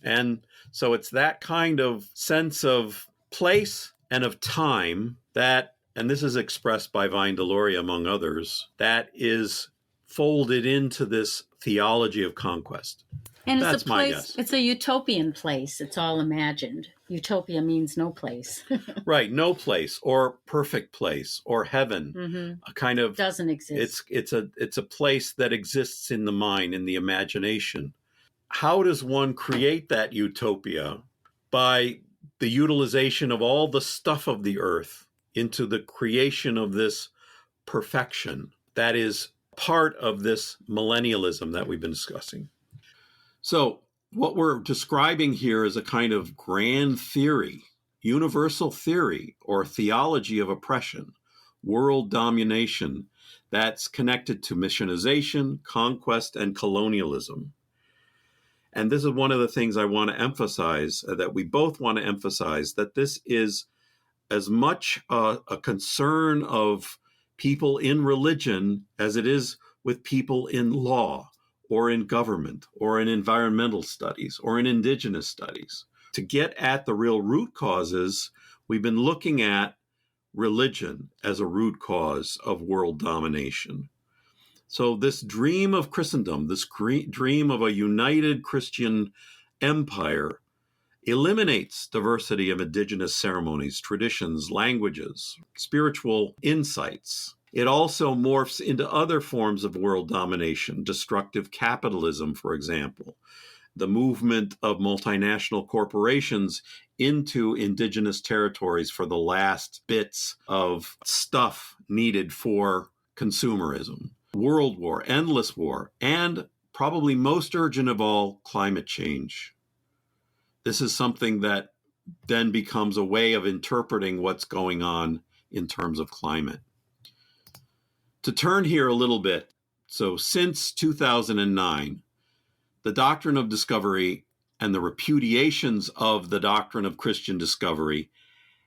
And so it's that kind of sense of place and of time that, and this is expressed by Vine Deloria among others, that is folded into this theology of conquest. And That's it's a my place, guess. It's a utopian place. It's all imagined. Utopia means no place. Right, no place or perfect place or heaven. A kind of doesn't exist. It's a place that exists in the mind, in the imagination. How does one create that utopia? By the utilization of all the stuff of the earth into the creation of this perfection that is part of this millennialism that we've been discussing. So what we're describing here is a kind of grand theory, universal theory, or theology of oppression, world domination, that's connected to missionization, conquest, and colonialism. And this is one of the things I want to emphasize, that we both want to emphasize, that this is as much a concern of people in religion as it is with people in law or in government or in environmental studies or in indigenous studies. To get at the real root causes, we've been looking at religion as a root cause of world domination. So this dream of Christendom, this dream of a united Christian empire, eliminates diversity of indigenous ceremonies, traditions, languages, spiritual insights. It also morphs into other forms of world domination, destructive capitalism, for example, the movement of multinational corporations into indigenous territories for the last bits of stuff needed for consumerism, world war, endless war, and probably most urgent of all, climate change. This is something that then becomes a way of interpreting what's going on in terms of climate. To turn here a little bit, so since 2009, the doctrine of discovery and the repudiations of the doctrine of Christian discovery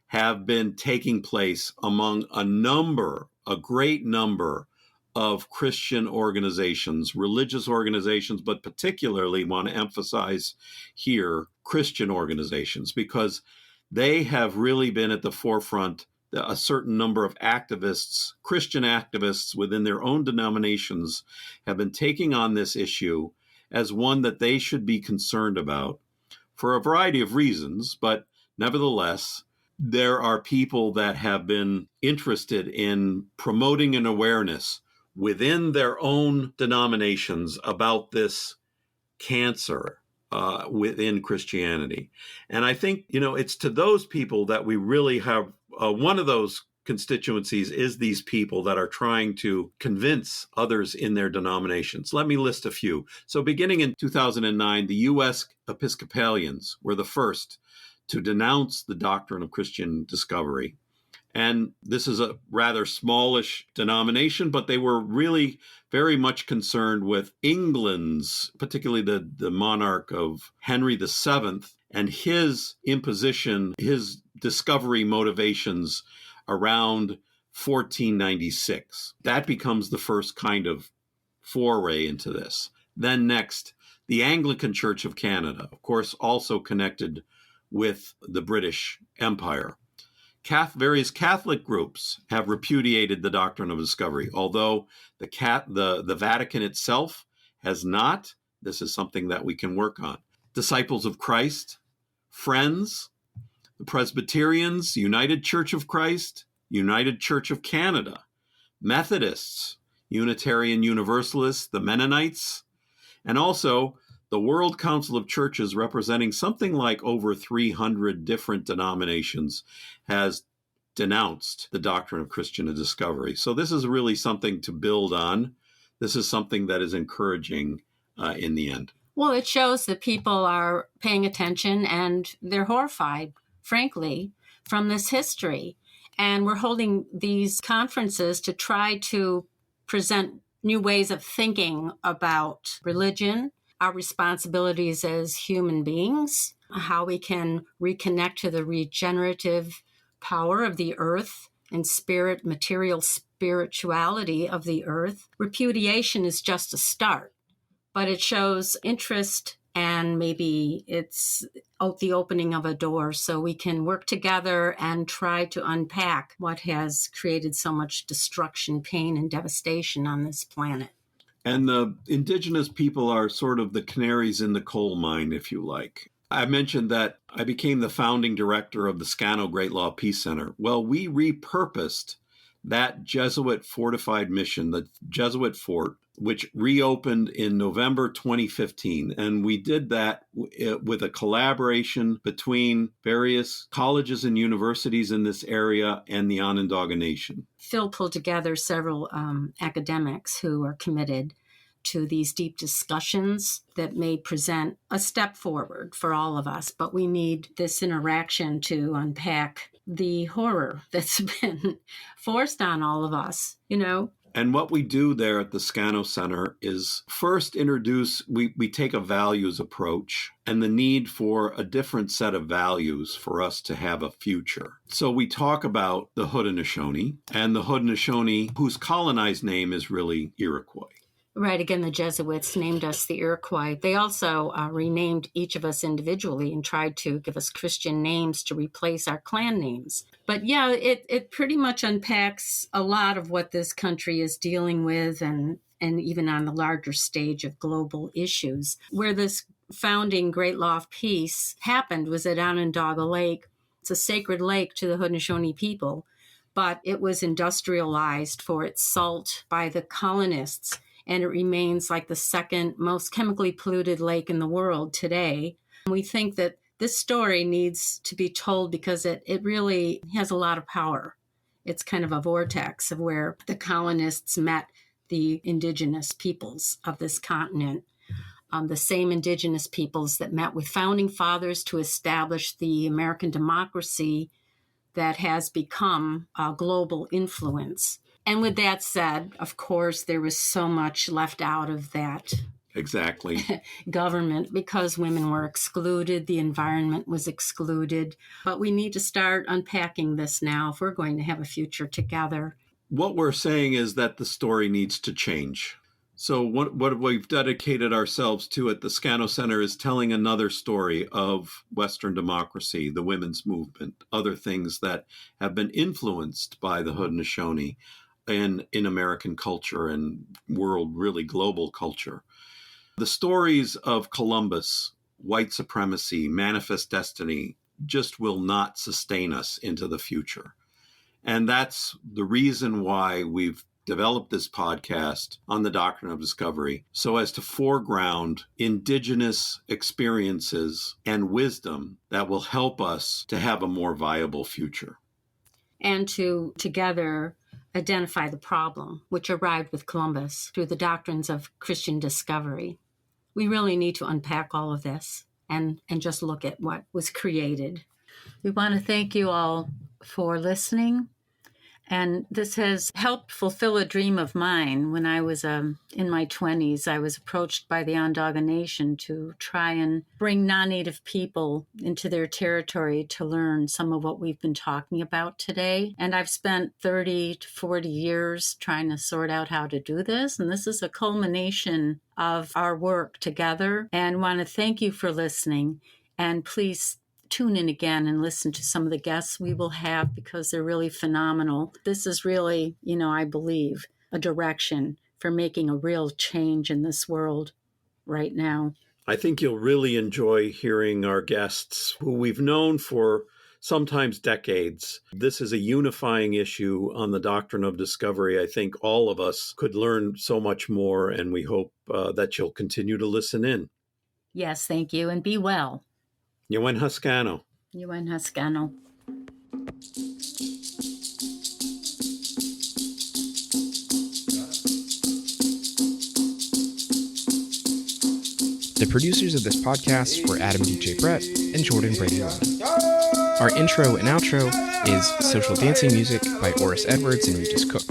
have been taking place among a great number of Christian organizations, religious organizations, but particularly want to emphasize here Christian organizations, because they have really been at the forefront. A certain number of activists, Christian activists within their own denominations, have been taking on this issue as one that they should be concerned about for a variety of reasons, but nevertheless, there are people that have been interested in promoting an awareness within their own denominations about this cancer within Christianity. And I think, it's to those people that we really have, one of those constituencies is these people that are trying to convince others in their denominations. Let me list a few. So beginning in 2009, the U.S. Episcopalians were the first to denounce the doctrine of Christian discovery. And this is a rather smallish denomination, but they were really very much concerned with England's, particularly the monarch of Henry VII, and his imposition, his discovery motivations around 1496. That becomes the first kind of foray into this. Then next, the Anglican Church of Canada, of course, also connected with the British Empire. Various Catholic groups have repudiated the doctrine of discovery, although the Vatican itself has not. This is something that we can work on. Disciples of Christ, Friends, the Presbyterians, United Church of Christ, United Church of Canada, Methodists, Unitarian Universalists, the Mennonites, and also the World Council of Churches, representing something like over 300 different denominations, has denounced the doctrine of Christian discovery. So this is really something to build on. This is something that is encouraging in the end. Well, it shows that people are paying attention and they're horrified, frankly, from this history. And we're holding these conferences to try to present new ways of thinking about religion, our responsibilities as human beings, how we can reconnect to the regenerative power of the earth and material spirituality of the earth. Repudiation is just a start, but it shows interest, and maybe it's the opening of a door so we can work together and try to unpack what has created so much destruction, pain, and devastation on this planet. And the indigenous people are sort of the canaries in the coal mine, if you like. I mentioned that I became the founding director of the Scano Great Law Peace Center. Well, we repurposed that Jesuit fortified mission, the Jesuit fort, which reopened in November 2015. And we did that with a collaboration between various colleges and universities in this area and the Onondaga Nation. Phil pulled together several academics who are committed to these deep discussions that may present a step forward for all of us. But we need this interaction to unpack the horror that's been forced on all of us, And what we do there at the Scano Center is first we take a values approach and the need for a different set of values for us to have a future. So we talk about the Haudenosaunee, and the Haudenosaunee, whose colonized name is really Iroquois. Right. Again, the Jesuits named us the Iroquois. They also renamed each of us individually and tried to give us Christian names to replace our clan names. But yeah, it pretty much unpacks a lot of what this country is dealing with and even on the larger stage of global issues. Where this founding Great Law of Peace happened was at Onondaga Lake. It's a sacred lake to the Haudenosaunee people, but it was industrialized for its salt by the colonists. And it remains like the second most chemically polluted lake in the world today. We think that this story needs to be told because it really has a lot of power. It's kind of a vortex of where the colonists met the indigenous peoples of this continent, the same indigenous peoples that met with founding fathers to establish the American democracy that has become a global influence. And with that said, of course, there was so much left out of that Exactly. government because women were excluded, the environment was excluded. But we need to start unpacking this now if we're going to have a future together. What we're saying is that the story needs to change. So what we've dedicated ourselves to at the Scano Center is telling another story of Western democracy, the women's movement, other things that have been influenced by the Haudenosaunee and in American culture and world, really global culture. The stories of Columbus, white supremacy, manifest destiny just will not sustain us into the future. And that's the reason why we've developed this podcast on the Doctrine of Discovery, so as to foreground indigenous experiences and wisdom that will help us to have a more viable future. And to together identify the problem, which arrived with Columbus through the doctrines of Christian discovery. We really need to unpack all of this and just look at what was created. We want to thank you all for listening. And this has helped fulfill a dream of mine. When I was in my 20s, I was approached by the Onondaga Nation to try and bring non-Native people into their territory to learn some of what we've been talking about today. And I've spent 30 to 40 years trying to sort out how to do this. And this is a culmination of our work together. And want to thank you for listening. And please tune in again and listen to some of the guests we will have because they're really phenomenal. This is really, I believe, a direction for making a real change in this world right now. I think you'll really enjoy hearing our guests who we've known for sometimes decades. This is a unifying issue on the Doctrine of Discovery. I think all of us could learn so much more, and we hope that you'll continue to listen in. Yes, thank you, and be well. Yuen Hascano. Yuen Hascano. The producers of this podcast were Adam DJ Brett and Jordan Brady Loney. Our intro and outro is Social Dancing Music by Oris Edwards and Regis Cook.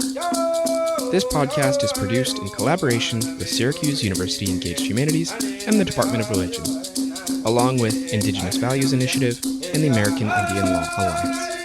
This podcast is produced in collaboration with Syracuse University Engaged Humanities and the Department of Religion, along with Indigenous Values Initiative and the American Indian Law Alliance.